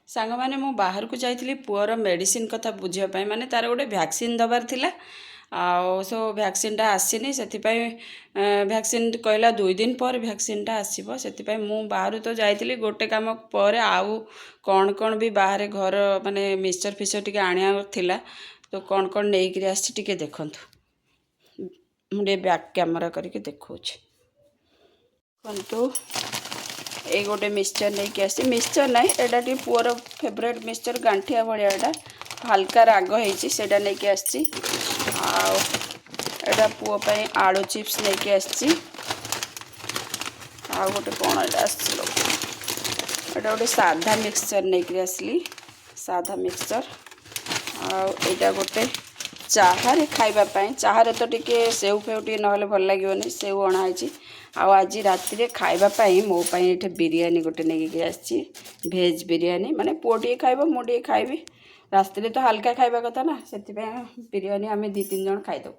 सांग मैंने मु बाहर को जाइली पुअर मेडिसिन कथा बुझापी माने तार गोटे वैक्सीन दबार थिला आ सो वैक्सीनटा आसीनी से वैक्सीन कहला 2 दिन पर वैक्सीनटा आसीबो से मु बाहर तो जाइली गोटे काम पर आउ कौन कौन भी बाहर घर माने मिक्सचर फिक्सचर टिके आनिया थिला तो कौन कौन नहीं आसी टिके देखंतु मुझे बैक कैमरा करके देखौछि देखंतु ए गोटे मिक्सचर नहीं कि आसी मिक्सचर नहीं एटा टी पुअर फेवरेट मिक्सचर गांठिया भलिया एटा हल्का राग होइछि सेटा नहीं कि आसी आ एटा पुओ पई आलू चिप्स नहीं कि आसी आ गोटे कोन एटा आसी एटा गोटे साधा मिक्सचर नहीं कि आसली साधा मिक्सचर आ एटा गोटे चाहारे खाइबा पई चाहारे तो टिके सेव फेव टिके नहले भल लागिवनी सेव अणा आइछि आज राति रे खाइबा पई मो पई एठे बिरयानी गोटे नहीं कि आछि भेज बिरयानी माने पुओ खाइबो मो खाइबी रास्ते तो हल्का खाइबा कथा ना से बिरयानी आम 2-3 जन खाइदो।